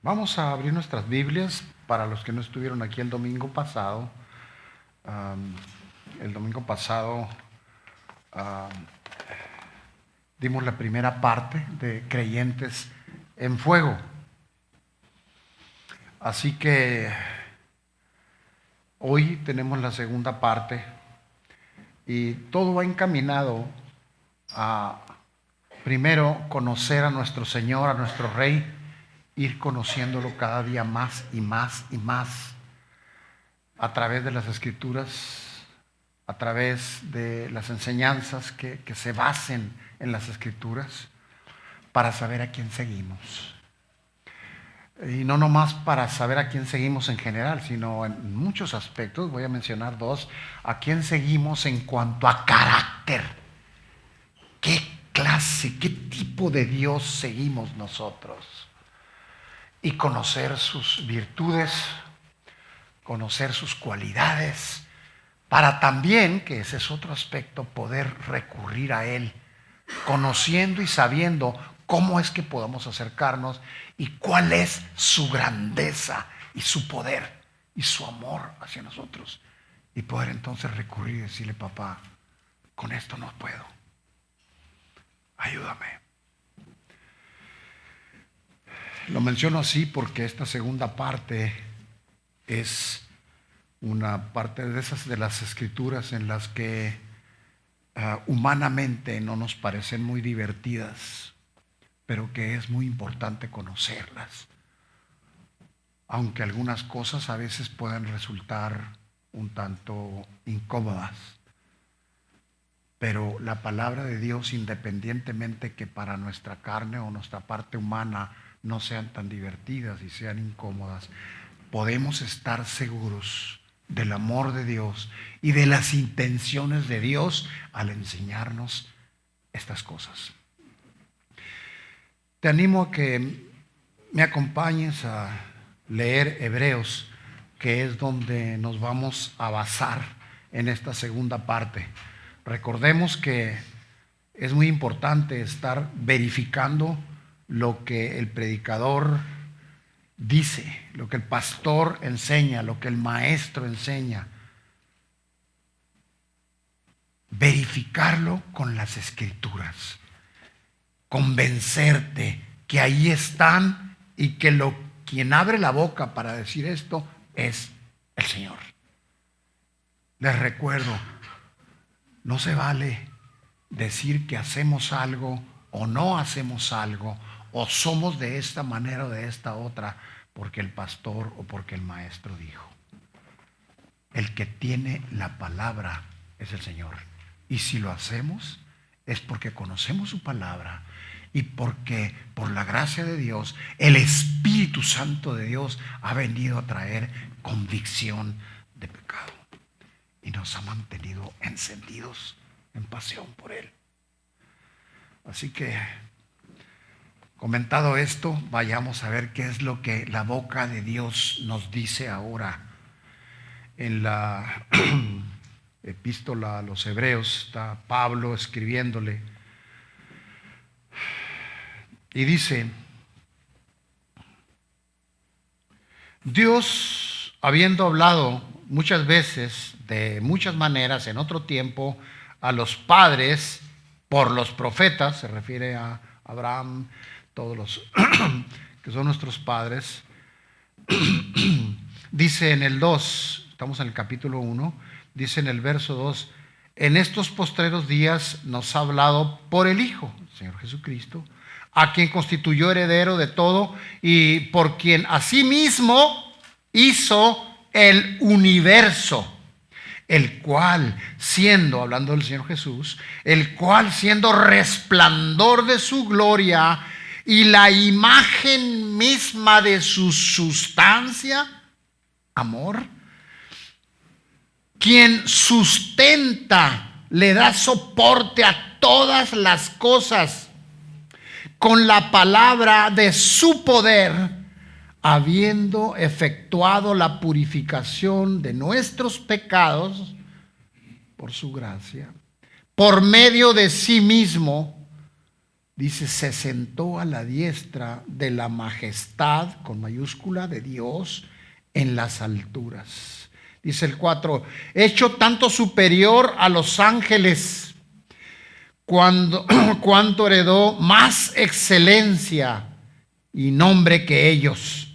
Vamos a abrir nuestras Biblias para los que no estuvieron aquí el domingo pasado. El domingo pasado dimos la primera parte de Creyentes en Fuego. Así que hoy tenemos la segunda parte y todo va encaminado a primero conocer a nuestro Señor, a nuestro Rey, ir conociéndolo cada día más y más y más a través de las Escrituras, a través de las enseñanzas que se basen en las Escrituras, para saber a quién seguimos. Y no nomás para saber a quién seguimos en general, sino en muchos aspectos. Voy a mencionar dos. A quién seguimos en cuanto a carácter. ¿Qué clase, qué tipo de Dios seguimos nosotros? Y conocer sus virtudes, conocer sus cualidades, para también, que ese es otro aspecto, poder recurrir a Él, conociendo y sabiendo cómo es que podamos acercarnos y cuál es su grandeza y su poder y su amor hacia nosotros. Y poder entonces recurrir y decirle: papá, con esto no puedo, ayúdame. Lo menciono así porque esta segunda parte es una parte de esas de las Escrituras en las que humanamente no nos parecen muy divertidas, pero que es muy importante conocerlas, aunque algunas cosas a veces puedan resultar un tanto incómodas. Pero la palabra de Dios, independientemente que para nuestra carne o nuestra parte humana no sean tan divertidas y sean incómodas, podemos estar seguros del amor de Dios y de las intenciones de Dios al enseñarnos estas cosas. Te animo a que me acompañes a leer Hebreos, que es donde nos vamos a basar en esta segunda parte. Recordemos que es muy importante estar verificando lo que el predicador dice, lo que el pastor enseña, lo que el maestro enseña. Verificarlo con las Escrituras. Convencerte que ahí están y que quien abre la boca para decir esto es el Señor. Les recuerdo, no se vale decir que hacemos algo o no hacemos algo, o somos de esta manera o de esta otra, porque el pastor o porque el maestro dijo. El que tiene la palabra es el Señor. Y si lo hacemos es porque conocemos su palabra y porque por la gracia de Dios, el Espíritu Santo de Dios ha venido a traer convicción de pecado y nos ha mantenido encendidos en pasión por Él. Así que, comentado esto, vayamos a ver qué es lo que la boca de Dios nos dice ahora. En la epístola a los Hebreos está Pablo escribiéndole y dice: Dios, habiendo hablado muchas veces, de muchas maneras, en otro tiempo, a los padres por los profetas, se refiere a Abraham, todos los que son nuestros padres, dice en el 2, estamos en el capítulo 1, dice en el verso 2, en estos postreros días nos ha hablado por el Hijo, el Señor Jesucristo, a quien constituyó heredero de todo y por quien asimismo hizo el universo, el cual siendo, hablando del Señor Jesús, el cual siendo resplandor de su gloria y la imagen misma de su sustancia, amor, quien sustenta, le da soporte a todas las cosas con la palabra de su poder, habiendo efectuado la purificación de nuestros pecados por su gracia, por medio de sí mismo, Dice, se sentó a la diestra de la majestad, con mayúscula, de Dios en las alturas. Dice el 4, hecho tanto superior a los ángeles, cuanto heredó más excelencia y nombre que ellos.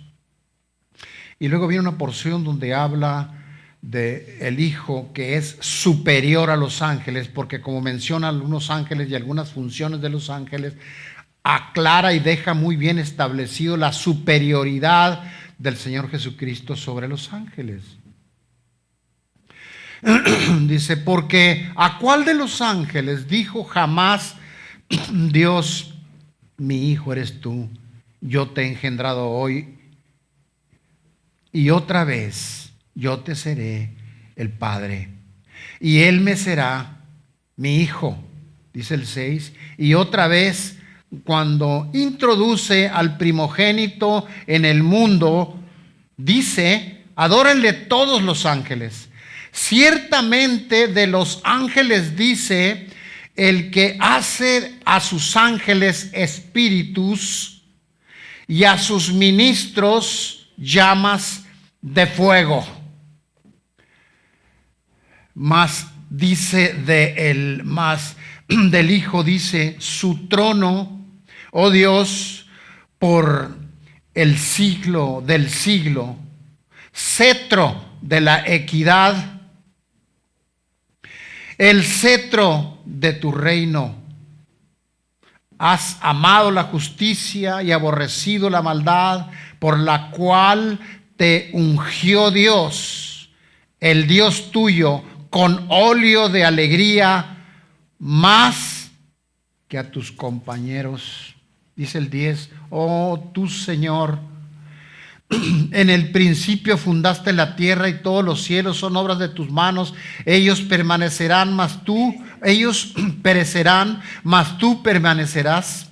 Y luego viene una porción donde habla de el Hijo que es superior a los ángeles, porque como menciona algunos ángeles y algunas funciones de los ángeles, aclara y deja muy bien establecido la superioridad del Señor Jesucristo sobre los ángeles. Dice, porque ¿a cuál de los ángeles dijo jamás Dios, mi hijo eres tú, yo te he engendrado hoy y otra vez yo te seré el Padre, y él me será mi hijo? Dice el 6, y otra vez cuando introduce al primogénito en el mundo, dice, adórenle todos los ángeles. Ciertamente de los ángeles dice, el que hace a sus ángeles espíritus y a sus ministros llamas de fuego. Más dice del Hijo, dice, su trono, oh Dios, por el siglo del siglo, cetro de la equidad, el cetro de tu reino. Has amado la justicia y aborrecido la maldad, por la cual te ungió Dios, el Dios tuyo, con óleo de alegría más que a tus compañeros. Dice el 10, oh tú Señor, en el principio fundaste la tierra y todos los cielos son obras de tus manos. Ellos perecerán, mas tú permanecerás.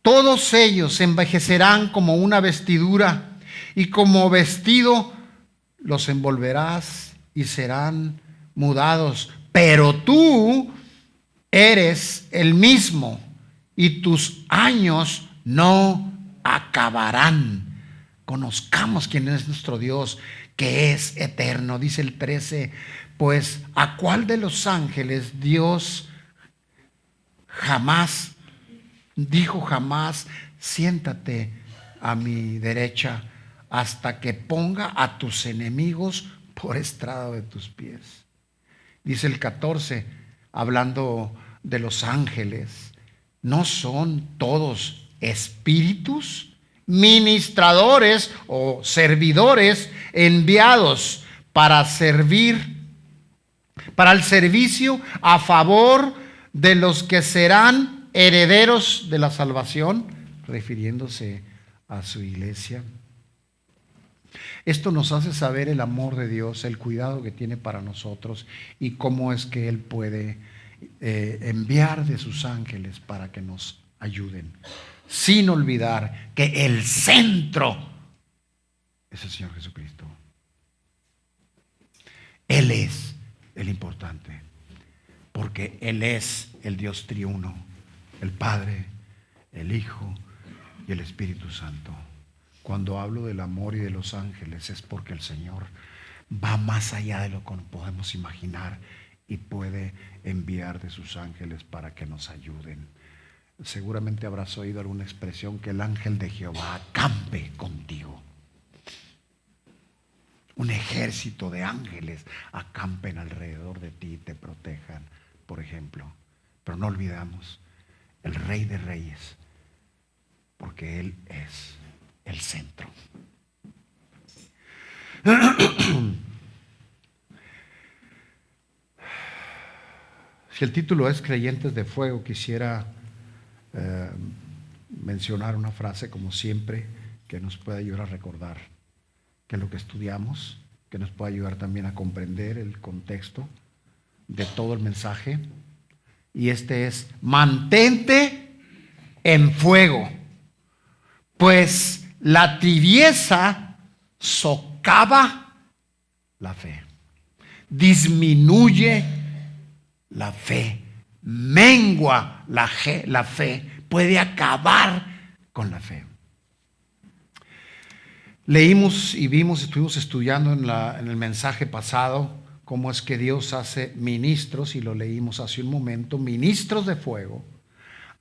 Todos ellos envejecerán como una vestidura, y como vestido los envolverás y serán mudados. Pero tú eres el mismo, y tus años no acabarán. Conozcamos quién es nuestro Dios, que es eterno. Dice el 13, pues ¿a cuál de los ángeles Dios jamás dijo jamás, siéntate a mi derecha hasta que ponga a tus enemigos por estrado de tus pies? Dice el 14, hablando de los ángeles, ¿no son todos espíritus, ministradores o servidores enviados para servir, para el servicio a favor de los que serán herederos de la salvación? Refiriéndose a su iglesia. Esto nos hace saber el amor de Dios, el cuidado que tiene para nosotros y cómo es que Él puede enviar de sus ángeles para que nos ayuden, sin olvidar que el centro es el Señor Jesucristo. Él es el importante, porque Él es el Dios triuno, el Padre, el Hijo y el Espíritu Santo. Cuando hablo del amor y de los ángeles es porque el Señor va más allá de lo que podemos imaginar y puede enviar de sus ángeles para que nos ayuden. Seguramente habrás oído alguna expresión, que el ángel de Jehová acampe contigo. Un ejército de ángeles acampen alrededor de ti y te protejan, por ejemplo. Pero no olvidamos el Rey de Reyes, porque Él es el centro. Si el título es Creyentes de Fuego, quisiera mencionar una frase, como siempre, que nos puede ayudar a recordar que lo que estudiamos, que nos puede ayudar también a comprender el contexto de todo el mensaje. Y este es: mantente en fuego, pues la tibieza socava la fe, disminuye la fe mengua la fe, puede acabar con la fe. Leímos y vimos, estuvimos estudiando en el mensaje pasado cómo es que Dios hace ministros, y lo leímos hace un momento, ministros de fuego,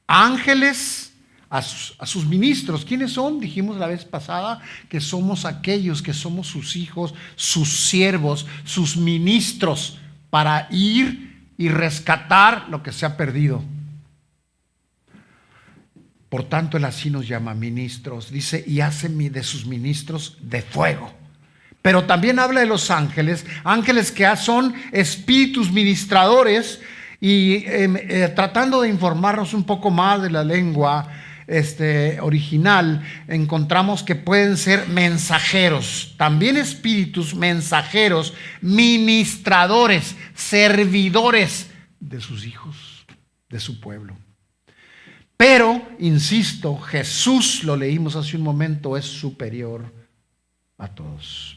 ángeles a sus ministros. ¿Quiénes son? Dijimos la vez pasada que somos aquellos que somos sus hijos, sus siervos, sus ministros, para ir y rescatar lo que se ha perdido. Por tanto, Él así nos llama ministros. Dice, y hace de sus ministros de fuego. Pero también habla de los ángeles, ángeles que son espíritus ministradores. Y tratando de informarnos un poco más de la lengua original, encontramos que pueden ser mensajeros, también espíritus mensajeros, ministradores, servidores de sus hijos, de su pueblo. Pero, insisto, Jesús, lo leímos hace un momento, es superior a todos.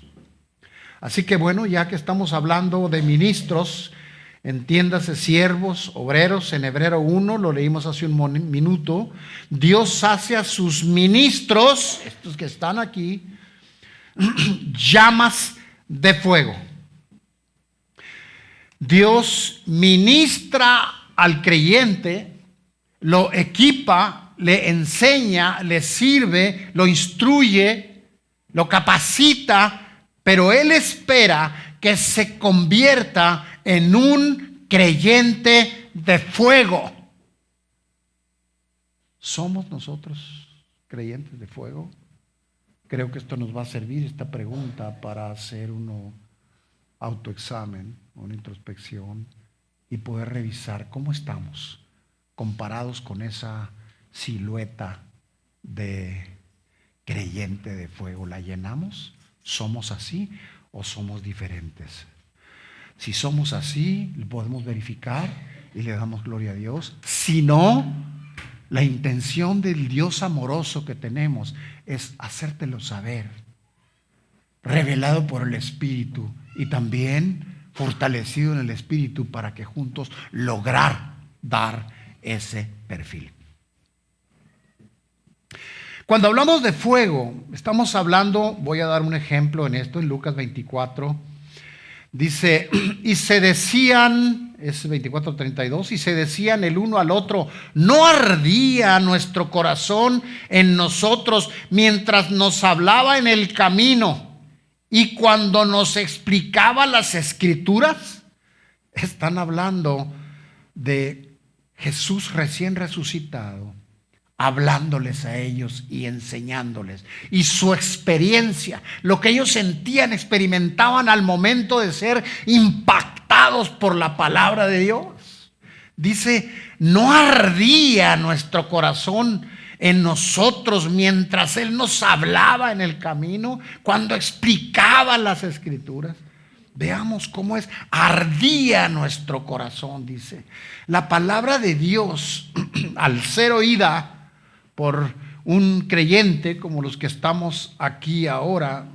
Así que bueno, ya que estamos hablando de ministros, entiéndase siervos, obreros, en Hebreo 1, lo leímos hace un minuto, Dios hace a sus ministros, estos que están aquí, llamas de fuego. Dios ministra al creyente, lo equipa, le enseña, le sirve, lo instruye, lo capacita, pero Él espera que se convierta en un creyente de fuego. ¿Somos nosotros creyentes de fuego? Creo que esto nos va a servir, esta pregunta, para hacer un autoexamen, una introspección, y poder revisar cómo estamos comparados con esa silueta de creyente de fuego. ¿La llenamos? ¿Somos así o somos diferentes? Si somos así, lo podemos verificar y le damos gloria a Dios. Si no, la intención del Dios amoroso que tenemos es hacértelo saber, revelado por el Espíritu y también fortalecido en el Espíritu, para que juntos lograr dar ese perfil. Cuando hablamos de fuego, estamos hablando, voy a dar un ejemplo en esto, en Lucas 24, dice, y se decían, es 24:32, y se decían el uno al otro, ¿no ardía nuestro corazón en nosotros mientras nos hablaba en el camino y cuando nos explicaba las Escrituras? Están hablando de Jesús recién resucitado, hablándoles a ellos y enseñándoles. Y su experiencia, lo que ellos sentían, experimentaban al momento de ser impactados por la palabra de Dios. Dice, no ardía nuestro corazón en nosotros mientras Él nos hablaba en el camino, cuando explicaba las Escrituras. Veamos cómo es, ardía nuestro corazón, dice. La palabra de Dios, al ser oída por un creyente como los que estamos aquí ahora,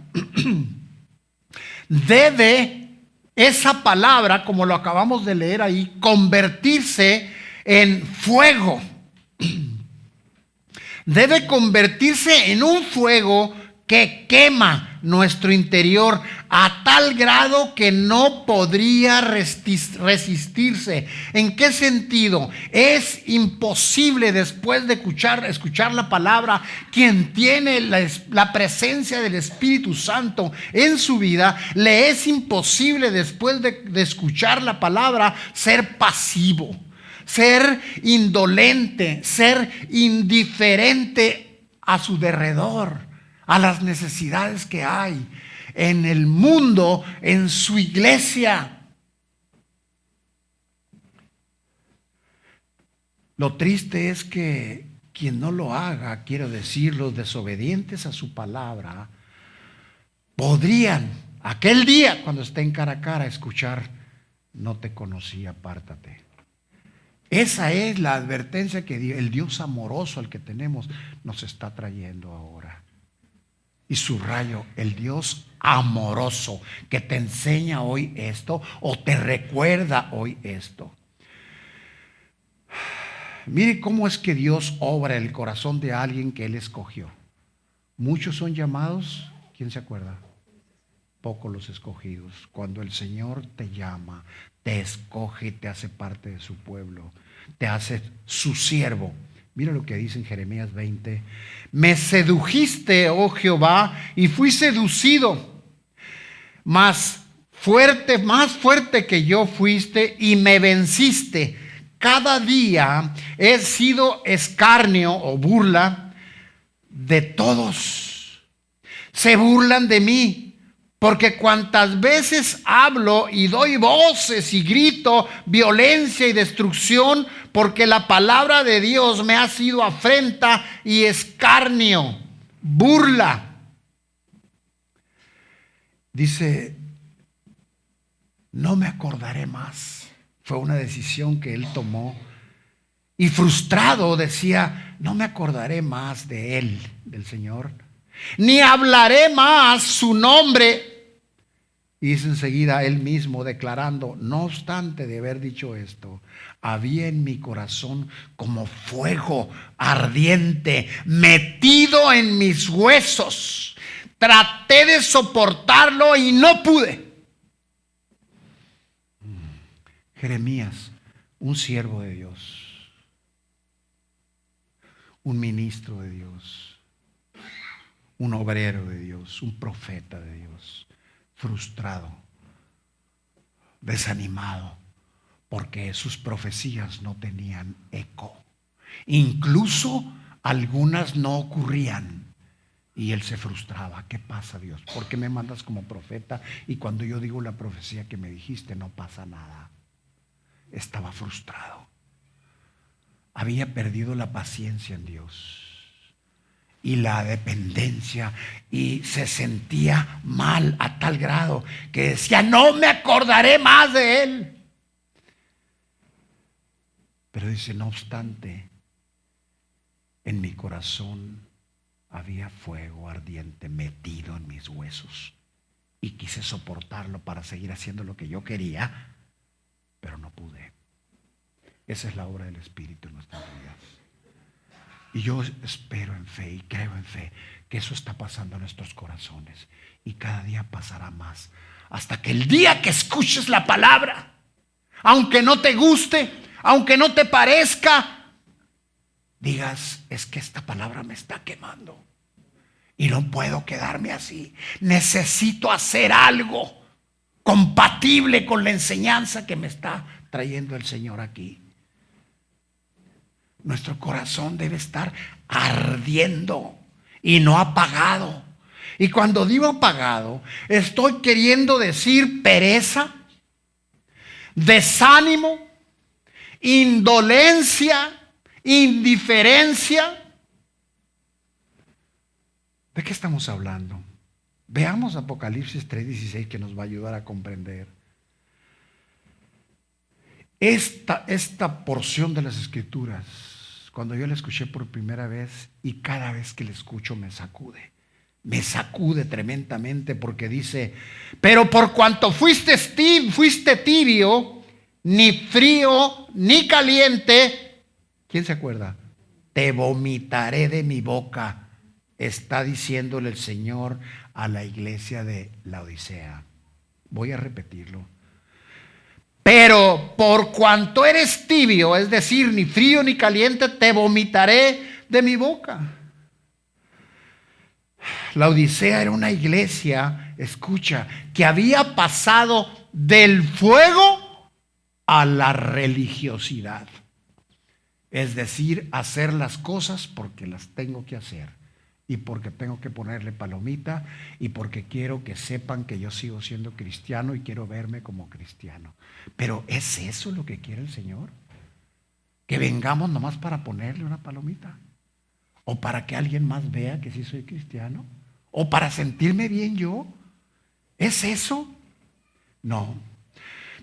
debe esa palabra, como lo acabamos de leer ahí, convertirse en fuego. Debe convertirse en un fuego que quema nuestro interior a tal grado que no podría resistirse. ¿En qué sentido? Es imposible, después de escuchar la palabra, quien tiene la presencia del Espíritu Santo en su vida, le es imposible, después de escuchar la palabra, ser pasivo, ser indolente, ser indiferente a su derredor, a las necesidades que hay en el mundo, en su iglesia. Lo triste es que quien no lo haga, quiero decir, los desobedientes a su palabra, podrían, aquel día cuando estén cara a cara, escuchar, no te conocí, apártate. Esa es la advertencia que el Dios amoroso al que tenemos nos está trayendo ahora. Y subrayo, el Dios amoroso que te enseña hoy esto o te recuerda hoy esto. Mire cómo es que Dios obra en el corazón de alguien que Él escogió. Muchos son llamados, ¿quién se acuerda? Pocos los escogidos. Cuando el Señor te llama, te escoge, te hace parte de su pueblo, te hace su siervo. Mira lo que dice en Jeremías 20. Me sedujiste, oh Jehová, y fui seducido. Más fuerte que yo fuiste y me venciste. Cada día he sido escarnio o burla de todos. Se burlan de mí, porque cuantas veces hablo y doy voces y grito violencia y destrucción, porque la palabra de Dios me ha sido afrenta y escarnio, burla. Dice, no me acordaré más. Fue una decisión que él tomó. Y frustrado decía, no me acordaré más de él, del Señor, ni hablaré más su nombre. Y dice enseguida él mismo declarando, no obstante de haber dicho esto, había en mi corazón como fuego ardiente metido en mis huesos. Traté de soportarlo y no pude. Jeremías, un siervo de Dios, un ministro de Dios, un obrero de Dios, un profeta de Dios, frustrado, desanimado, porque sus profecías no tenían eco. Incluso algunas no ocurrían. Y él se frustraba. ¿Qué pasa, Dios? ¿Por qué me mandas como profeta? Y cuando yo digo la profecía que me dijiste, no pasa nada. Estaba frustrado. Había perdido la paciencia en Dios y la dependencia, y se sentía mal a tal grado que decía, no me acordaré más de él. Pero dice, no obstante, en mi corazón había fuego ardiente metido en mis huesos, y quise soportarlo para seguir haciendo lo que yo quería, pero no pude. Esa es la obra del Espíritu en nuestras vidas. Y yo espero en fe y creo en fe que eso está pasando en nuestros corazones, y cada día pasará más, hasta que el día que escuches la palabra, aunque no te guste, aunque no te parezca, digas, es que esta palabra me está quemando y no puedo quedarme así. Necesito hacer algo compatible con la enseñanza que me está trayendo el Señor aquí. Nuestro corazón debe estar ardiendo y no apagado. Y cuando digo apagado, estoy queriendo decir pereza, desánimo, indolencia, indiferencia. ¿De qué estamos hablando? Veamos Apocalipsis 3:16, que nos va a ayudar a comprender. Esta porción de las Escrituras, cuando yo la escuché por primera vez, y cada vez que la escucho me sacude tremendamente, porque dice, pero por cuanto fuiste tibio, ni frío ni caliente, ¿quién se acuerda? Te vomitaré de mi boca, está diciéndole el Señor a la iglesia de Laodicea. Voy a repetirlo. Pero por cuanto eres tibio, es decir, ni frío ni caliente, te vomitaré de mi boca. La Odisea era una iglesia, escucha, que había pasado del fuego a la religiosidad. Es decir, hacer las cosas porque las tengo que hacer, y porque tengo que ponerle palomita, y porque quiero que sepan que yo sigo siendo cristiano y quiero verme como cristiano. Pero ¿es eso lo que quiere el Señor? ¿Que vengamos nomás para ponerle una palomita? ¿O para que alguien más vea que sí soy cristiano? ¿O para sentirme bien yo? ¿Es eso? No.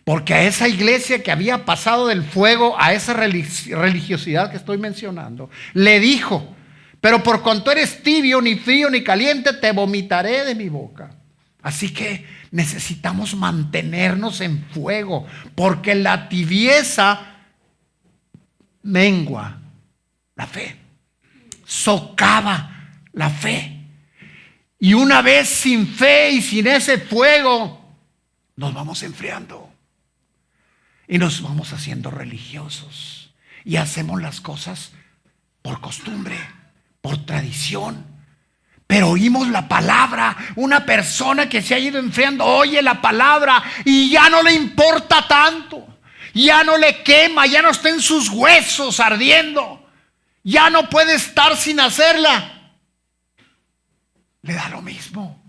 Porque a esa iglesia que había pasado del fuego a esa religiosidad que estoy mencionando, le dijo, pero por cuanto eres tibio, ni frío ni caliente, te vomitaré de mi boca. Así que necesitamos mantenernos en fuego, porque la tibieza mengua la fe, socava la fe. Y una vez sin fe y sin ese fuego, nos vamos enfriando y nos vamos haciendo religiosos y hacemos las cosas por costumbre, por tradición. Pero oímos la palabra. Una persona que se ha ido enfriando oye la palabra y ya no le importa tanto, ya no le quema, ya no está en sus huesos ardiendo, ya no puede estar sin hacerla. Le da lo mismo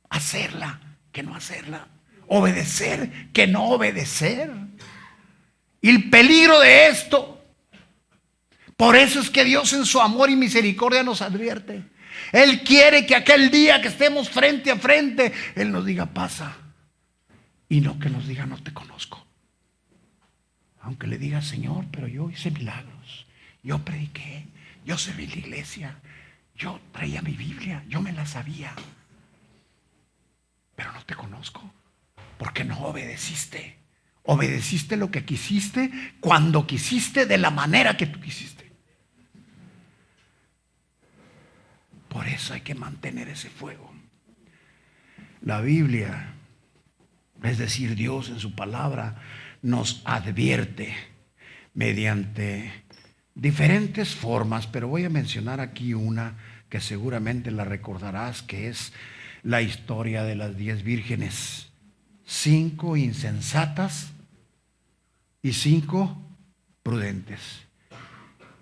hacerla que no hacerla, obedecer que no obedecer. Y el peligro de esto, por eso es que Dios en su amor y misericordia nos advierte. Él quiere que aquel día que estemos frente a frente, Él nos diga pasa, y no que nos diga no te conozco. Aunque le diga Señor, pero yo hice milagros, yo prediqué, yo serví la iglesia, yo traía mi Biblia, yo me la sabía, pero no te conozco, porque no obedeciste. Obedeciste lo que quisiste, cuando quisiste, de la manera que tú quisiste. Por eso hay que mantener ese fuego. La Biblia, es decir, Dios en su palabra, nos advierte mediante diferentes formas, pero voy a mencionar aquí una que seguramente la recordarás, que es la historia de las 10 vírgenes. 5 insensatas y 5 prudentes.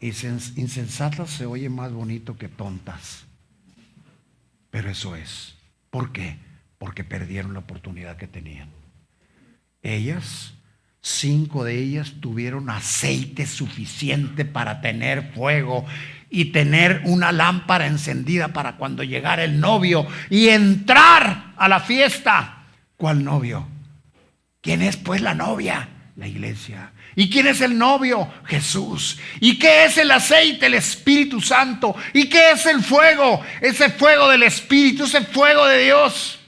Insensatas se oye más bonito que tontas, pero eso es. ¿Por qué? Porque perdieron la oportunidad que tenían. Ellas, 5 de ellas tuvieron aceite suficiente para tener fuego y tener una lámpara encendida para cuando llegara el novio y entrar a la fiesta. ¿Cuál novio? ¿Quién es pues la novia? La iglesia. ¿Y quién es el novio? Jesús. ¿Y qué es el aceite? El Espíritu Santo. ¿Y qué es el fuego? Ese fuego del Espíritu, ese fuego de Dios.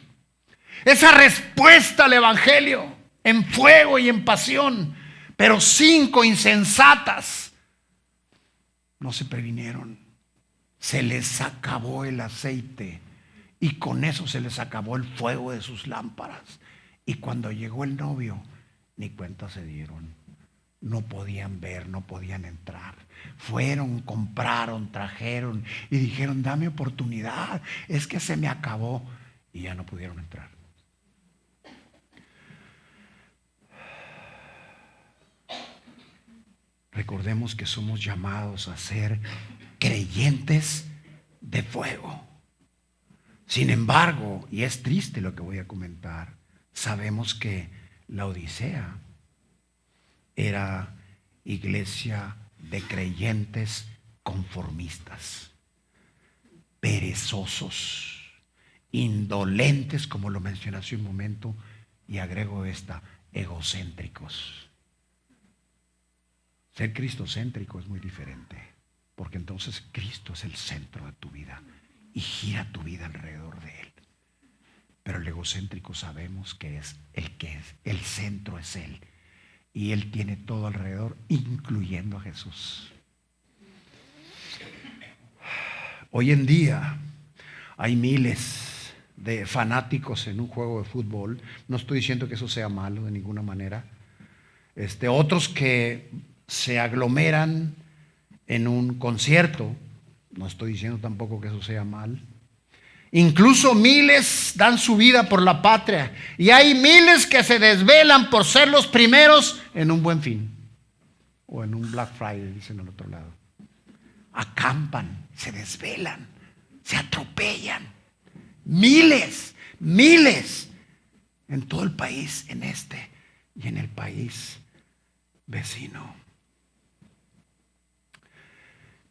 Esa respuesta al Evangelio en fuego y en pasión. Pero 5 insensatas no se previnieron. Se les acabó el aceite y con eso se les acabó el fuego de sus lámparas. Y cuando llegó el novio, ni cuenta se dieron. No podían ver, no podían entrar. Fueron, compraron, trajeron y dijeron, dame oportunidad, es que se me acabó. Y ya no pudieron entrar. Recordemos que somos llamados a ser creyentes de fuego. Sin embargo, y es triste lo que voy a comentar, sabemos que la Odisea era iglesia de creyentes conformistas, perezosos, indolentes, como lo mencioné hace un momento, y agrego esta, egocéntricos. Ser cristocéntrico es muy diferente, porque entonces Cristo es el centro de tu vida y gira tu vida alrededor de Él. Pero el egocéntrico sabemos que es el centro es Él. Y Él tiene todo alrededor, incluyendo a Jesús. Hoy en día hay miles de fanáticos en un juego de fútbol. No estoy diciendo que eso sea malo de ninguna manera. Otros que se aglomeran en un concierto. No estoy diciendo tampoco que eso sea mal. Incluso miles dan su vida por la patria. Y hay miles que se desvelan por ser los primeros en un Buen Fin. O en un Black Friday, dicen al otro lado. Acampan, se desvelan, se atropellan. Miles, miles. En todo el país, en este y en el país vecino.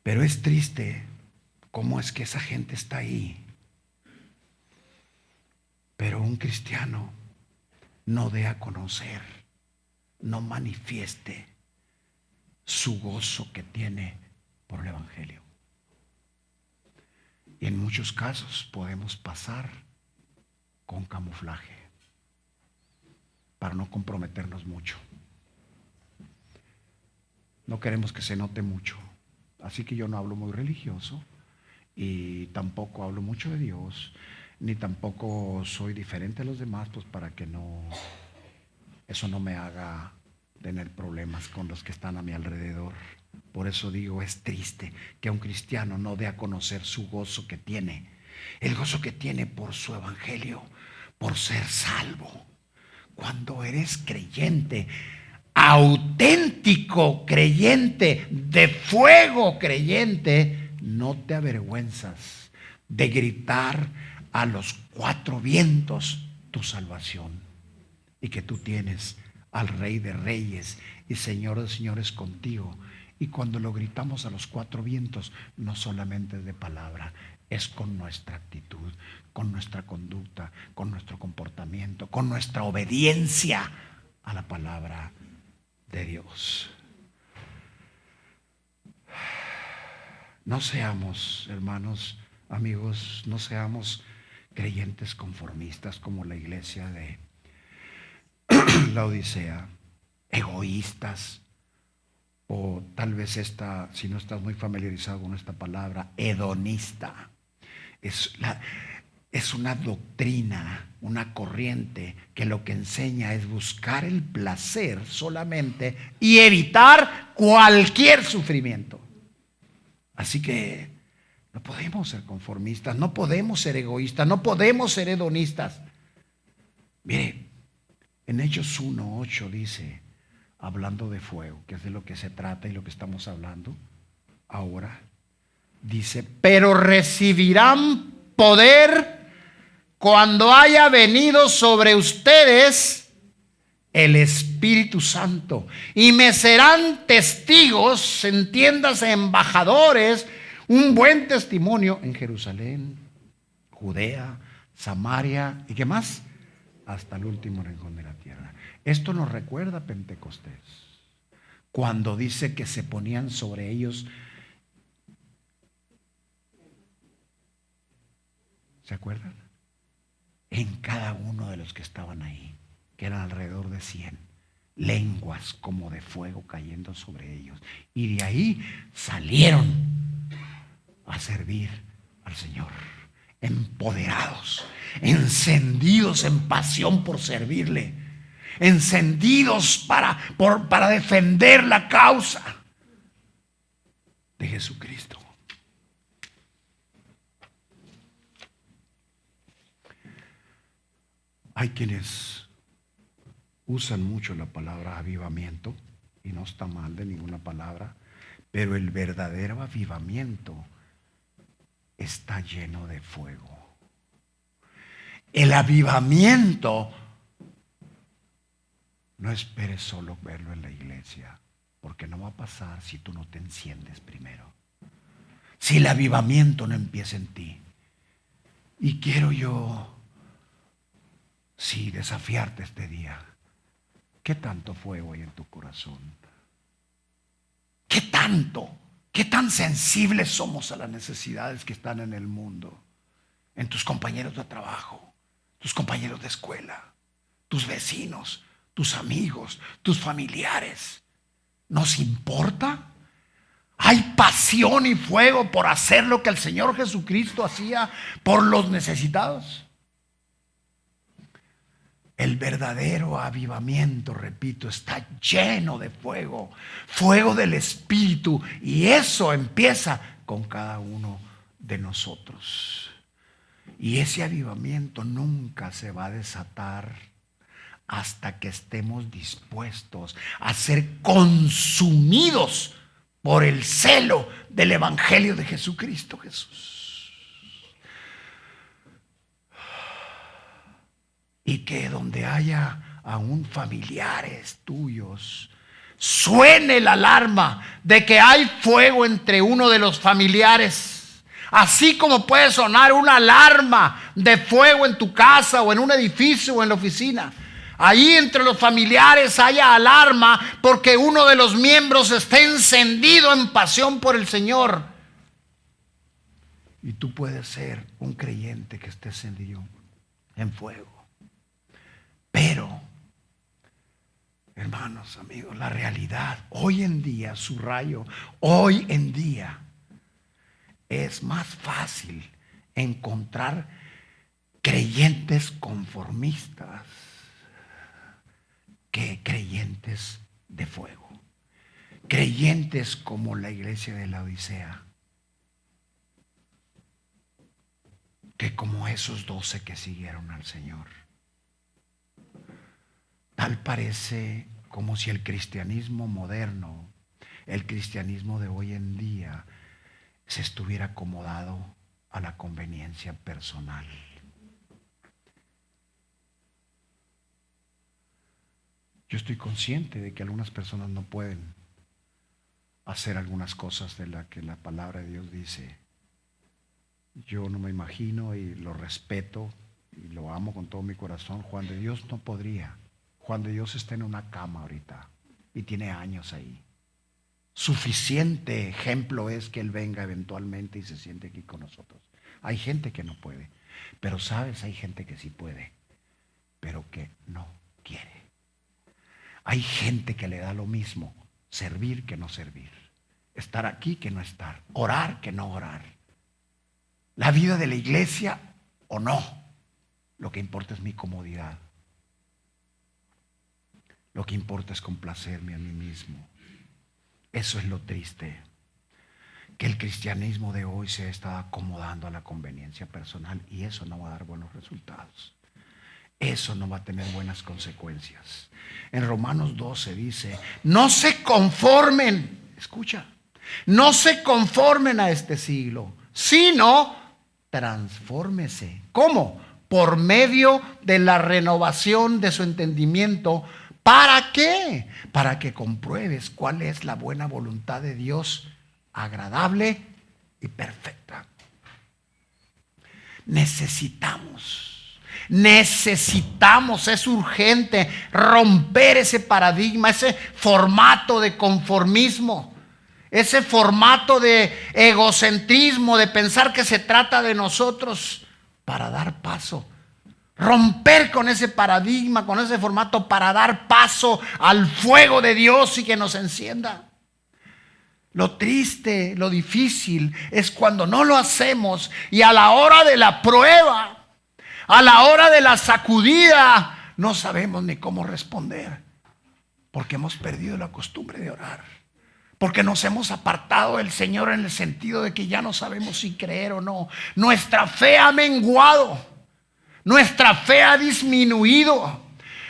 Pero es triste cómo es que esa gente está ahí. Pero un cristiano no dé a conocer, no manifieste su gozo que tiene por el Evangelio. Y en muchos casos podemos pasar con camuflaje para no comprometernos mucho. No queremos que se note mucho. Así que yo no hablo muy religioso y tampoco hablo mucho de Dios, ni tampoco soy diferente a los demás, pues para que eso no me haga tener problemas con los que están a mi alrededor. Por eso digo, es triste que un cristiano no dé a conocer su gozo que tiene, el gozo que tiene por su evangelio, por ser salvo. Cuando eres creyente, auténtico creyente, de fuego creyente, no te avergüenzas de gritar a los cuatro vientos tu salvación y que tú tienes al Rey de Reyes y Señor de Señores contigo. Y cuando lo gritamos a los cuatro vientos, no solamente es de palabra, es con nuestra actitud, con nuestra conducta, con nuestro comportamiento, con nuestra obediencia a la palabra de Dios. No seamos, hermanos, amigos, no seamos creyentes conformistas como la iglesia de la Odisea, egoístas, o tal vez si no estás muy familiarizado con esta palabra, hedonista. Es una doctrina, una corriente que lo que enseña es buscar el placer solamente y evitar cualquier sufrimiento. Así que no podemos ser conformistas, no podemos ser egoístas, no podemos ser hedonistas. Mire, en Hechos 1:8 dice, hablando de fuego, que es de lo que se trata y lo que estamos hablando ahora, dice, pero recibirán poder cuando haya venido sobre ustedes el Espíritu Santo y me serán testigos, entiéndase, embajadores, un buen testimonio en Jerusalén, Judea, Samaria y ¿qué más? Hasta el último rincón de la tierra. Esto nos recuerda a Pentecostés, cuando dice que se ponían sobre ellos. ¿Se acuerdan? En cada uno de los que estaban ahí, que eran alrededor de 100, lenguas como de fuego cayendo sobre ellos. Y de ahí salieron a servir al Señor, empoderados, encendidos en pasión por servirle, encendidos para defender la causa de Jesucristo. Hay quienes usan mucho la palabra avivamiento y no está mal de ninguna palabra, pero el verdadero avivamiento está lleno de fuego. El avivamiento, no esperes solo verlo en la iglesia, porque no va a pasar si tú no te enciendes primero. Si el avivamiento no empieza en ti. Y quiero yo, sí, desafiarte este día. ¿Qué tanto fuego hay en tu corazón? ¿Qué tanto? ¿Qué tan sensibles somos a las necesidades que están en el mundo? En tus compañeros de trabajo, tus compañeros de escuela, tus vecinos, tus amigos, tus familiares. ¿Nos importa? ¿Hay pasión y fuego por hacer lo que el Señor Jesucristo hacía por los necesitados? El verdadero avivamiento, repito, está lleno de fuego, fuego del Espíritu, y eso empieza con cada uno de nosotros. Y ese avivamiento nunca se va a desatar hasta que estemos dispuestos a ser consumidos por el celo del Evangelio de Jesucristo Jesús. Y que donde haya aún familiares tuyos, suene la alarma de que hay fuego entre uno de los familiares. Así como puede sonar una alarma de fuego en tu casa o en un edificio o en la oficina. Ahí entre los familiares haya alarma porque uno de los miembros esté encendido en pasión por el Señor. Y tú puedes ser un creyente que esté encendido en fuego. Pero Hermanos, amigos, la realidad, hoy en día, subrayo, hoy en día es más fácil encontrar creyentes conformistas que creyentes de fuego. Creyentes como la iglesia de la Odisea, que como esos 12 que siguieron al Señor. Tal parece como si el cristianismo moderno, el cristianismo de hoy en día, se estuviera acomodado a la conveniencia personal. Yo estoy consciente de que algunas personas no pueden hacer algunas cosas de las que la palabra de Dios dice. Yo no me imagino, y lo respeto y lo amo con todo mi corazón. Juan de Dios no podría. Juan de Dios está en una cama ahorita y tiene años ahí. Suficiente ejemplo es que Él venga eventualmente y se siente aquí con nosotros. Hay gente que no puede, pero sabes, hay gente que sí puede, pero que no quiere. Hay gente que le da lo mismo servir que no servir, estar aquí que no estar, orar que no orar, la vida de la iglesia o no. Lo que importa es mi comodidad. Lo que importa es complacerme a mí mismo. Eso es lo triste, que el cristianismo de hoy se está acomodando a la conveniencia personal, y eso no va a dar buenos resultados. Eso no va a tener buenas consecuencias. En Romanos 12 dice, no se conformen, escucha, no se conformen a este siglo, sino transfórmese. ¿Cómo? Por medio de la renovación de su entendimiento. ¿Para qué? Para que compruebes cuál es la buena voluntad de Dios, agradable y perfecta. Necesitamos, es urgente romper ese paradigma, ese formato de conformismo, ese formato de egocentrismo, de pensar que se trata de nosotros, para dar paso. Romper con ese paradigma, con ese formato, para dar paso al fuego de Dios y que nos encienda. Lo triste, lo difícil es cuando no lo hacemos, y a la hora de la prueba, a la hora de la sacudida, no sabemos ni cómo responder, porque hemos perdido la costumbre de orar, porque nos hemos apartado del Señor en el sentido de que ya no sabemos si creer o no. Nuestra fe ha menguado. Nuestra fe ha disminuido.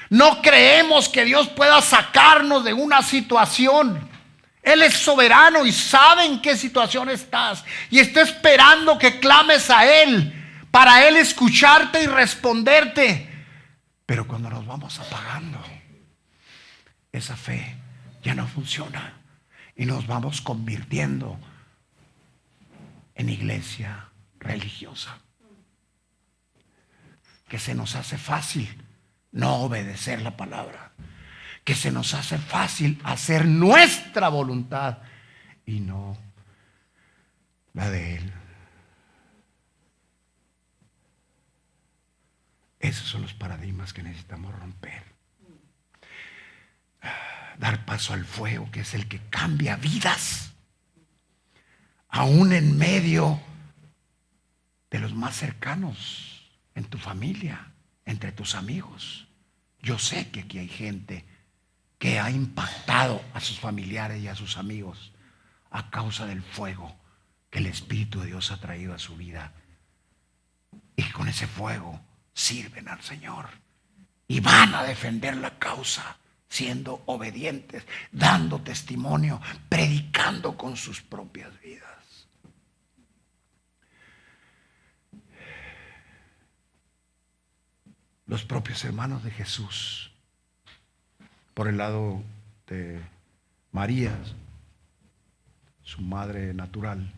No creemos que Dios pueda sacarnos de una situación. Él es soberano y sabe en qué situación estás, y está esperando que clames a Él, para Él escucharte y responderte. Pero cuando nos vamos apagando, esa fe ya no funciona y nos vamos convirtiendo en iglesia religiosa, que se nos hace fácil no obedecer la palabra, que se nos hace fácil hacer nuestra voluntad y no la de Él. Esos son los paradigmas que necesitamos romper. Dar paso al fuego, que es el que cambia vidas, aún en medio de los más cercanos, en tu familia, entre tus amigos. Yo sé que aquí hay gente que ha impactado a sus familiares y a sus amigos a causa del fuego que el Espíritu de Dios ha traído a su vida, y con ese fuego sirven al Señor y van a defender la causa, siendo obedientes, dando testimonio, predicando con sus propias vidas. Los propios hermanos de Jesús, por el lado de María, su madre natural,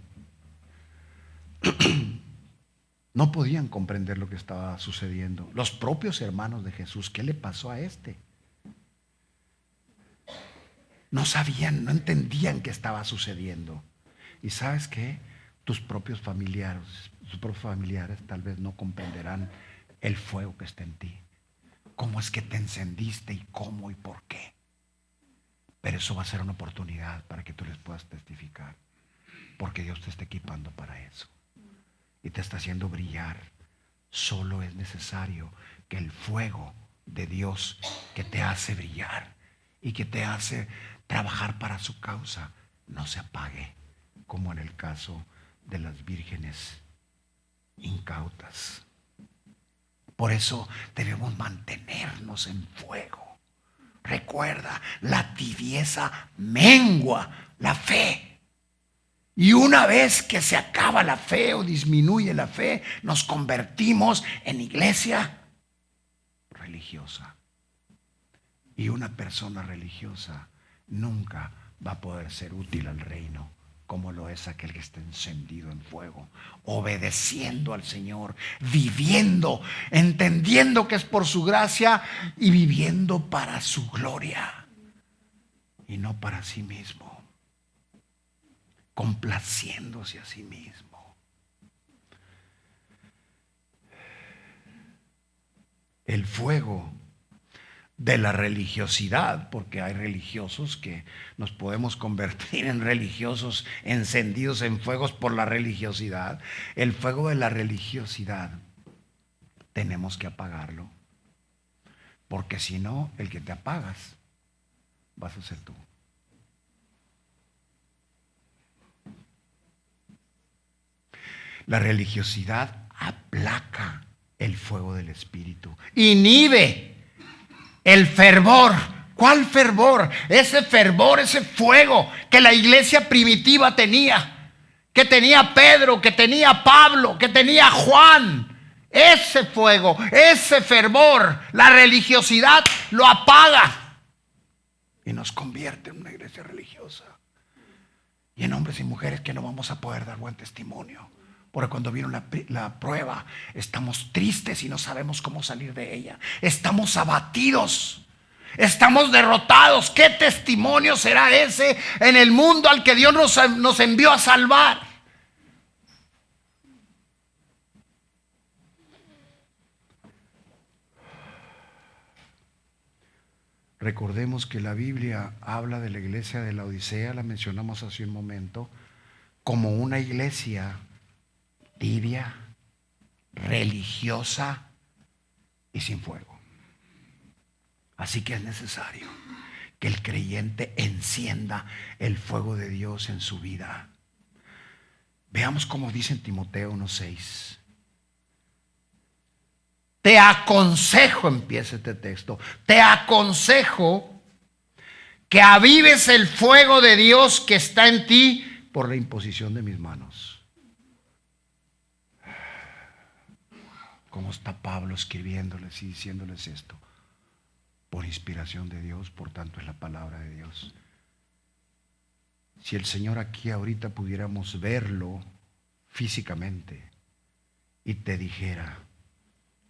no podían comprender lo que estaba sucediendo. Los propios hermanos de Jesús, ¿qué le pasó a este? No sabían, no entendían qué estaba sucediendo. ¿Y sabes qué? Tus propios familiares tal vez no comprenderán el fuego que está en ti. ¿Cómo es que te encendiste y cómo y por qué? Pero eso va a ser una oportunidad para que tú les puedas testificar. Porque Dios te está equipando para eso. Y te está haciendo brillar. Solo es necesario que el fuego de Dios que te hace brillar y que te hace trabajar para su causa no se apague, como en el caso de las vírgenes incautas. Por eso debemos mantenernos en fuego. Recuerda, la tibieza mengua la fe. Y una vez que se acaba la fe o disminuye la fe, nos convertimos en iglesia religiosa. Y una persona religiosa nunca va a poder ser útil al reino como lo es aquel que está encendido en fuego, obedeciendo al Señor, viviendo, entendiendo que es por su gracia y viviendo para su gloria y no para sí mismo, complaciéndose a sí mismo. El fuego de la religiosidad, porque hay religiosos que nos podemos convertir en religiosos encendidos en fuegos por la religiosidad. El fuego de la religiosidad tenemos que apagarlo, porque si no, el que te apagas vas a ser tú. La religiosidad aplaca el fuego del Espíritu, inhibe el fervor. ¿Cuál fervor? Ese fervor, ese fuego que la iglesia primitiva tenía, que tenía Pedro, que tenía Pablo, que tenía Juan. Ese fuego, ese fervor, la religiosidad lo apaga y nos convierte en una iglesia religiosa y en hombres y mujeres que no vamos a poder dar buen testimonio. Porque cuando vino la prueba, estamos tristes y no sabemos cómo salir de ella. Estamos abatidos. Estamos derrotados. ¿Qué testimonio será ese en el mundo al que Dios nos envió a salvar? Recordemos que la Biblia habla de la iglesia de la Odisea, la mencionamos hace un momento, como una iglesia tibia, religiosa y sin fuego. Así que es necesario que el creyente encienda el fuego de Dios en su vida. Veamos cómo dice en Timoteo 1:6. Te aconsejo, empieza este texto, te aconsejo que avives el fuego de Dios que está en ti por la imposición de mis manos. ¿Cómo está Pablo escribiéndoles y diciéndoles esto? Por inspiración de Dios, por tanto es la palabra de Dios. Si el Señor aquí ahorita pudiéramos verlo físicamente y te dijera,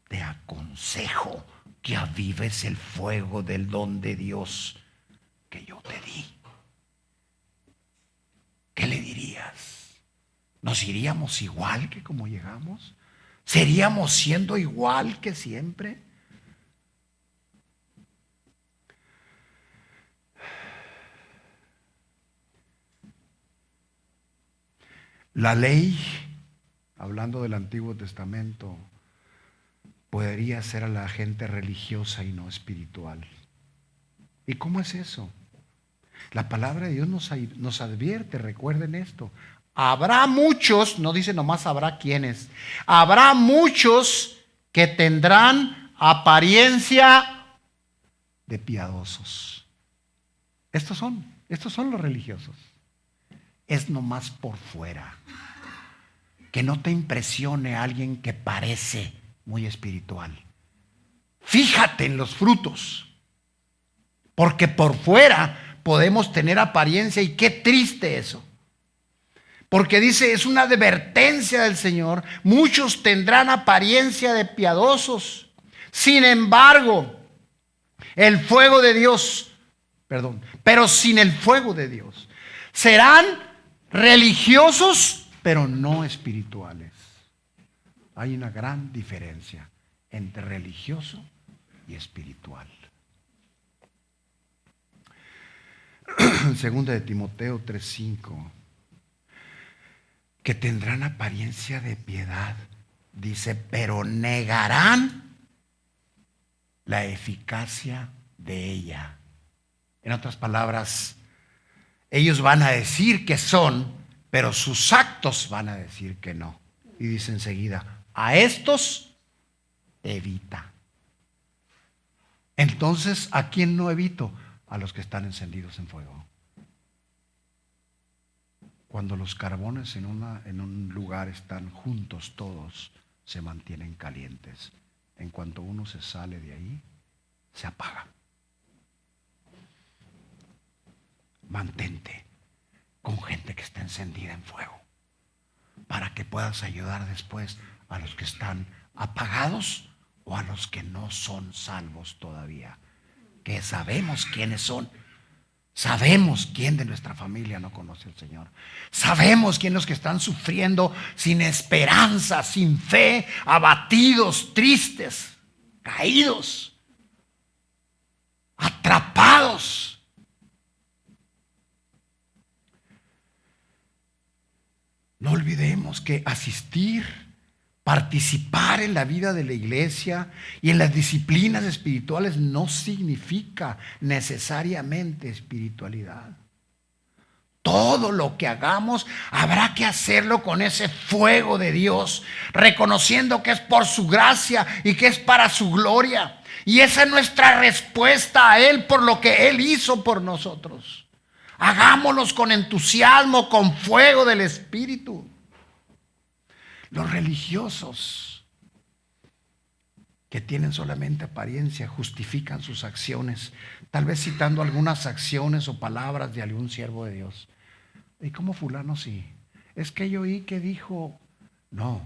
te aconsejo que avives el fuego del don de Dios que yo te di, ¿qué le dirías? ¿Nos iríamos igual que como llegamos? ¿Seríamos siendo igual que siempre? La ley, hablando del Antiguo Testamento, podría ser a la gente religiosa y no espiritual. ¿Y cómo es eso? La palabra de Dios nos advierte, recuerden esto. Habrá muchos, no dice nomás habrá quienes, habrá muchos que tendrán apariencia de piadosos. Estos son los religiosos. Es nomás por fuera. Que no te impresione a alguien que parece muy espiritual. Fíjate en los frutos. Porque por fuera podemos tener apariencia y qué triste eso. Porque dice, es una advertencia del Señor. Muchos tendrán apariencia de piadosos. Sin embargo, el fuego de Dios, pero sin el fuego de Dios, serán religiosos, pero no espirituales. Hay una gran diferencia entre religioso y espiritual. Segunda de Timoteo 3:5, que tendrán apariencia de piedad, dice, pero negarán la eficacia de ella. En otras palabras, ellos van a decir que son, pero sus actos van a decir que no. Y dice enseguida, a estos evita. Entonces, ¿a quién no evito? A los que están encendidos en fuego. Cuando los carbones en un lugar están juntos todos, se mantienen calientes. En cuanto uno se sale de ahí, se apaga. Mantente con gente que está encendida en fuego, para que puedas ayudar después a los que están apagados o a los que no son salvos todavía, que sabemos quiénes son. Sabemos quién de nuestra familia no conoce al Señor. Sabemos quién los que están sufriendo sin esperanza, sin fe, abatidos, tristes, caídos, atrapados. No olvidemos que asistir, participar en la vida de la iglesia y en las disciplinas espirituales no significa necesariamente espiritualidad. Todo lo que hagamos habrá que hacerlo con ese fuego de Dios, reconociendo que es por su gracia y que es para su gloria. Y esa es nuestra respuesta a Él por lo que Él hizo por nosotros. Hagámoslos con entusiasmo, con fuego del Espíritu. Los religiosos que tienen solamente apariencia justifican sus acciones, tal vez citando algunas acciones o palabras de algún siervo de Dios. ¿Y cómo fulano sí? Es que yo oí que dijo. No,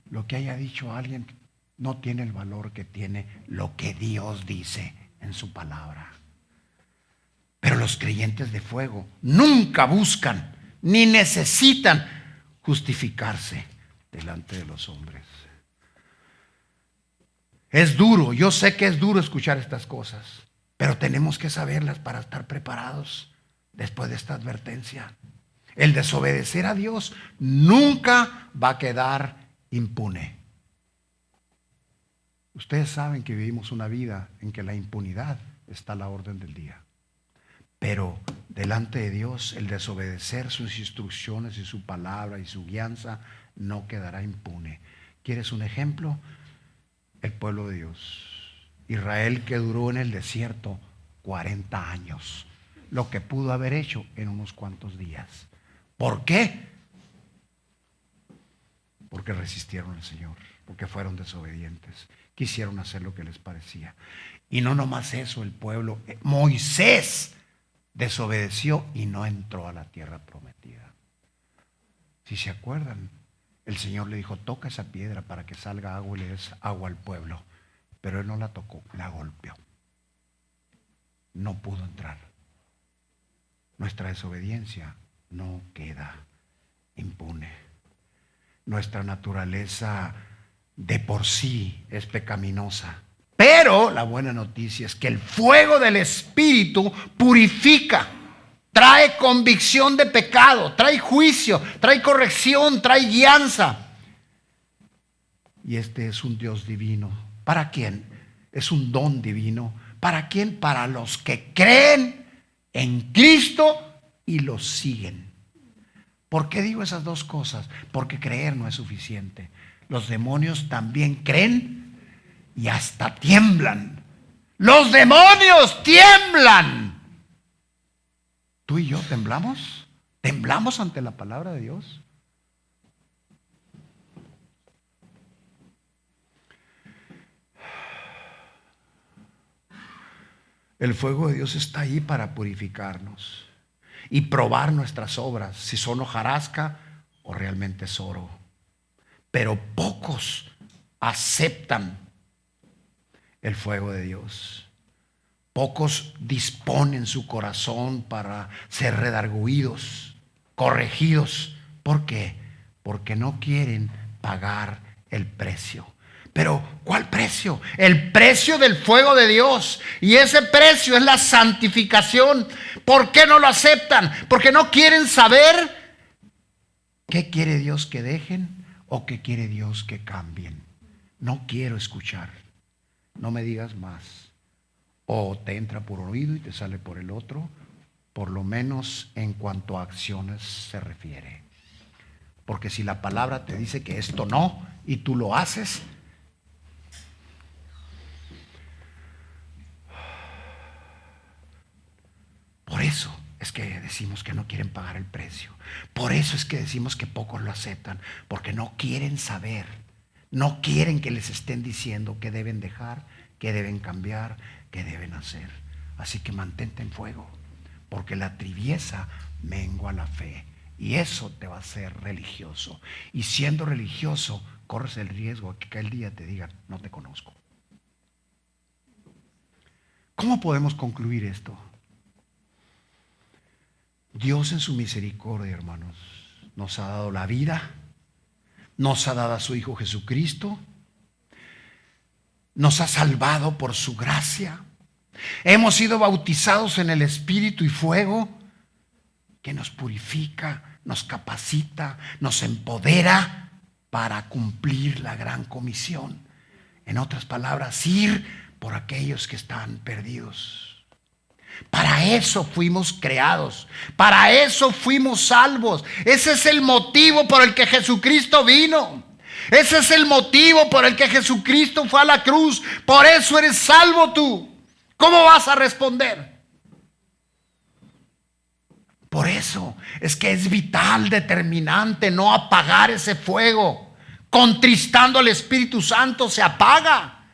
lo que haya dicho alguien no tiene el valor que tiene lo que Dios dice en su palabra. Pero los creyentes de fuego nunca buscan ni necesitan justificarse delante de los hombres. Es duro, yo sé que es duro escuchar estas cosas, pero tenemos que saberlas para estar preparados después de esta advertencia. El desobedecer a Dios nunca va a quedar impune. Ustedes saben que vivimos una vida en que la impunidad está a la orden del día. Pero delante de Dios, el desobedecer sus instrucciones y su palabra y su guianza no quedará impune. ¿Quieres un ejemplo? El pueblo de Dios. Israel, que duró en el desierto 40 años. Lo que pudo haber hecho en unos cuantos días. ¿Por qué? Porque resistieron al Señor. Porque fueron desobedientes. Quisieron hacer lo que les parecía. Y no nomás eso, el pueblo. Moisés desobedeció y no entró a la tierra prometida. Si se acuerdan, el Señor le dijo, toca esa piedra para que salga agua y le des agua al pueblo. Pero él no la tocó, la golpeó. No pudo entrar. Nuestra desobediencia no queda impune. Nuestra naturaleza de por sí es pecaminosa. Pero la buena noticia es que el fuego del Espíritu purifica, trae convicción de pecado, trae juicio, trae corrección, trae guianza. Y este es un Dios divino. ¿Para quién? Es un don divino. ¿Para quién? Para los que creen en Cristo y los siguen. ¿Por qué digo esas dos cosas? Porque creer no es suficiente. Los demonios también creen y hasta tiemblan. Los demonios tiemblan. ¿Tú y yo temblamos? ¿Temblamos ante la palabra de Dios? El fuego de Dios está ahí para purificarnos y probar nuestras obras, si son hojarasca o realmente es oro. Pero pocos aceptan el fuego de Dios. Pocos disponen su corazón para ser redarguidos, corregidos. ¿Por qué? Porque no quieren pagar el precio. Pero ¿cuál precio? El precio del fuego de Dios. Y ese precio es la santificación. ¿Por qué no lo aceptan? Porque no quieren saber qué quiere Dios que dejen o qué quiere Dios que cambien. No quiero escuchar. No me digas más. O te entra por un oído y te sale por el otro. Por lo menos en cuanto a acciones se refiere. Porque si la palabra te dice que esto no y tú lo haces, por eso es que decimos que no quieren pagar el precio. Por eso es que decimos que pocos lo aceptan, porque no quieren saber, no quieren que les estén diciendo qué deben dejar, qué deben cambiar, qué deben hacer. Así que mantente en fuego, porque la tibieza mengua la fe. Y eso te va a hacer religioso. Y siendo religioso, corres el riesgo de que aquel día te digan, no te conozco. ¿Cómo podemos concluir esto? Dios en su misericordia, hermanos, nos ha dado la vida, nos ha dado a su Hijo Jesucristo, nos ha salvado por su gracia. Hemos sido bautizados en el Espíritu y fuego que nos purifica, nos capacita, nos empodera para cumplir la gran comisión. En otras palabras, ir por aquellos que están perdidos. Para eso fuimos creados, para eso fuimos salvos. Ese es el motivo por el que Jesucristo vino. Ese es el motivo por el que Jesucristo fue a la cruz. Por eso eres salvo tú. ¿Cómo vas a responder? Por eso es que es vital, determinante no apagar ese fuego. Contristando al Espíritu Santo se apaga.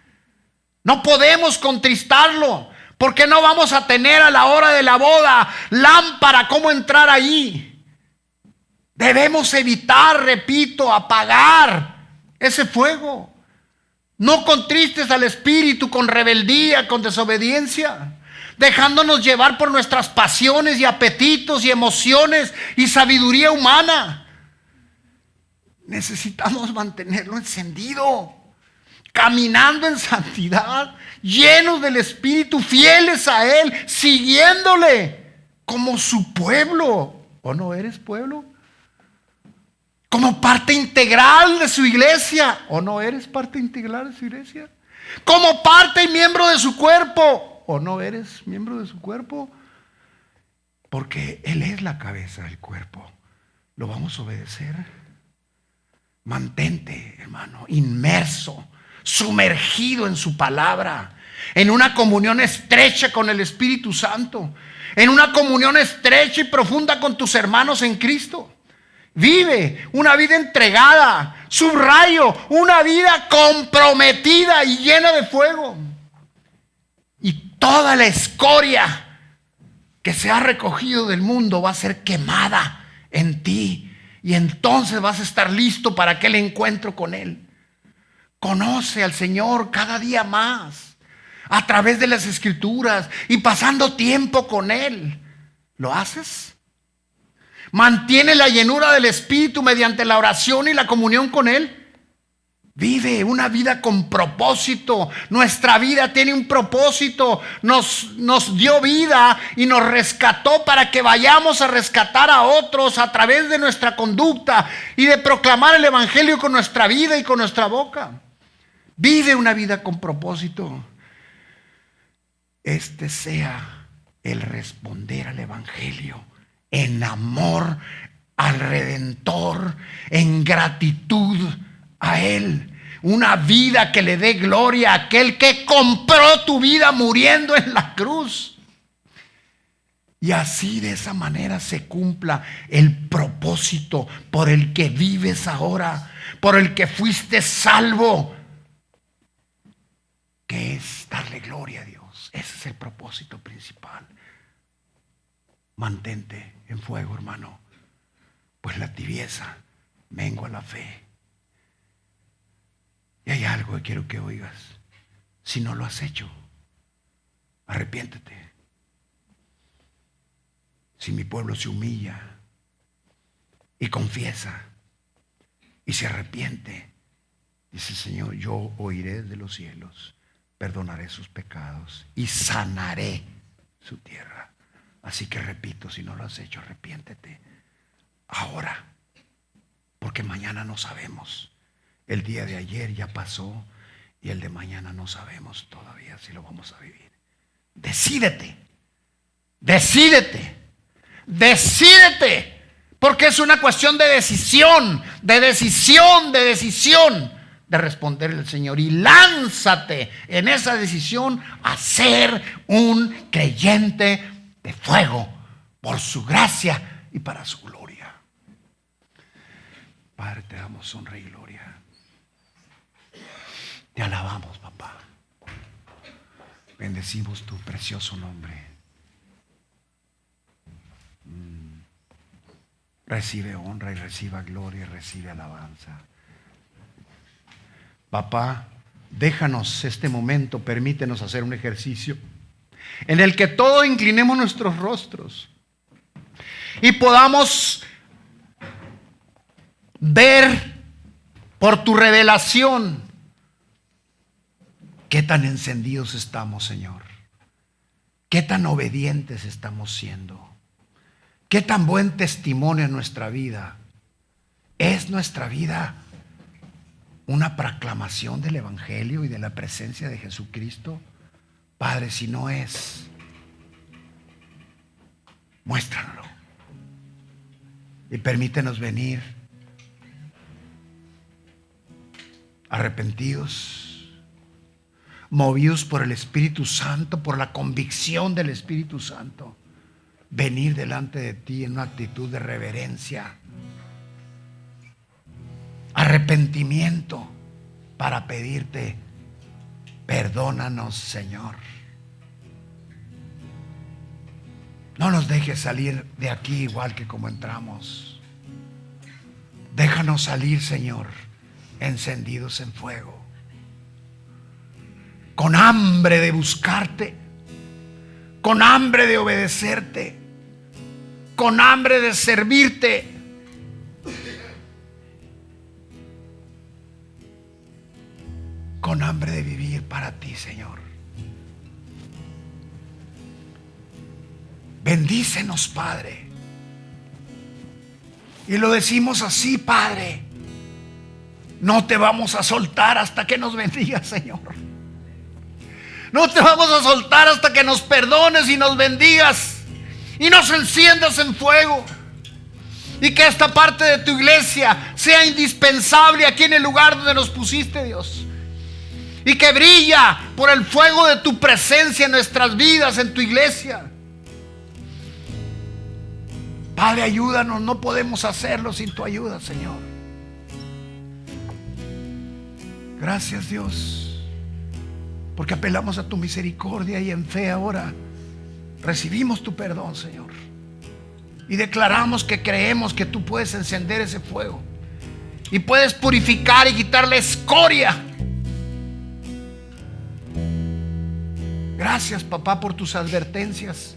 No podemos contristarlo, porque no vamos a tener a la hora de la boda lámpara cómo entrar ahí. Debemos evitar, repito, apagar ese fuego. No contristes al Espíritu con rebeldía, con desobediencia, dejándonos llevar por nuestras pasiones y apetitos y emociones y sabiduría humana. Necesitamos mantenerlo encendido, caminando en santidad, llenos del Espíritu, fieles a Él, siguiéndole como su pueblo. ¿O no eres pueblo? Como parte integral de su iglesia. ¿O no eres parte integral de su iglesia? Como parte y miembro de su cuerpo. ¿O no eres miembro de su cuerpo? Porque Él es la cabeza del cuerpo. ¿Lo vamos a obedecer? Mantente, hermano, inmerso, sumergido en su palabra, en una comunión estrecha con el Espíritu Santo, en una comunión estrecha y profunda con tus hermanos en Cristo. Vive una vida entregada, subrayo, una vida comprometida y llena de fuego. Y toda la escoria que se ha recogido del mundo va a ser quemada en ti. Y entonces vas a estar listo para aquel encuentro con Él. Conoce al Señor cada día más a través de las Escrituras y pasando tiempo con Él. ¿Lo haces? ¿Mantiene la llenura del Espíritu mediante la oración y la comunión con Él? Vive una vida con propósito. Nuestra vida tiene un propósito. Nos dio vida y nos rescató para que vayamos a rescatar a otros a través de nuestra conducta y de proclamar el Evangelio con nuestra vida y con nuestra boca. Vive una vida con propósito. Este sea el responder al Evangelio en amor al Redentor, en gratitud a Él. Una vida que le dé gloria a aquel que compró tu vida muriendo en la cruz. Y así de esa manera se cumpla el propósito por el que vives ahora, por el que fuiste salvo, que es darle gloria a Dios. Ese es el propósito principal. Mantente en fuego, hermano, pues la tibieza mengua la fe. Y hay algo que quiero que oigas. Si no lo has hecho, arrepiéntete. Si mi pueblo se humilla y confiesa y se arrepiente Dice el Señor, yo oiré de los cielos, perdonaré sus pecados y sanaré su tierra. Así que repito, si no lo has hecho, arrepiéntete ahora, porque mañana no sabemos. El día de ayer ya pasó y el de mañana no sabemos todavía si lo vamos a vivir. Decídete, decídete, decídete, porque es una cuestión de decisión, de decisión, de decisión, de responderle al Señor, y lánzate en esa decisión a ser un creyente de fuego por su gracia y para su gloria. Padre, te damos honra y gloria. Te alabamos, papá. Bendecimos tu precioso nombre. Recibe honra y reciba gloria y recibe alabanza. Papá, déjanos este momento, permítenos hacer un ejercicio en el que todos inclinemos nuestros rostros y podamos ver por tu revelación qué tan encendidos estamos, Señor, qué tan obedientes estamos siendo, qué tan buen testimonio en nuestra vida. ¿Es nuestra vida una proclamación del Evangelio y de la presencia de Jesucristo? Padre, si no es, muéstranoslo y permítenos venir arrepentidos, movidos por el Espíritu Santo, por la convicción del Espíritu Santo, venir delante de ti en una actitud de reverencia, arrepentimiento, para pedirte, perdónanos, Señor. No nos dejes salir de aquí igual que como entramos. Déjanos salir, Señor, encendidos en fuego, con hambre de buscarte, con hambre de obedecerte, con hambre de servirte. Con hambre de vivir para ti, Señor. Bendícenos, Padre. Y lo decimos así, Padre. No te vamos a soltar hasta que nos bendigas, Señor. No te vamos a soltar hasta que nos perdones y nos bendigas y nos enciendas en fuego. Y que esta parte de tu iglesia sea indispensable aquí en el lugar donde nos pusiste, Dios. Y que brilla por el fuego de tu presencia en nuestras vidas, en tu iglesia. Padre, ayúdanos, no podemos hacerlo sin tu ayuda, Señor. Gracias, Dios, porque apelamos a tu misericordia y en fe ahora recibimos tu perdón, Señor. Y declaramos que creemos que tú puedes encender ese fuego y puedes purificar y quitar la escoria. Gracias, papá, por tus advertencias.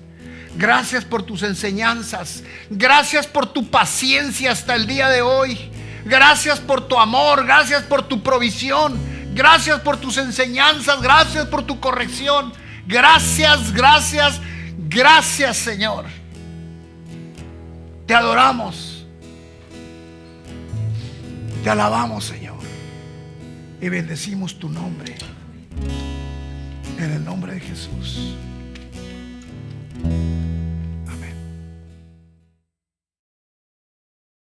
Gracias por tus enseñanzas. Gracias por tu paciencia hasta el día de hoy. Gracias por tu amor. Gracias por tu provisión. Gracias por tus enseñanzas. Gracias por tu corrección. Gracias, gracias, gracias, Señor. Te adoramos. Te alabamos, Señor. Y bendecimos tu nombre. En el nombre de Jesús.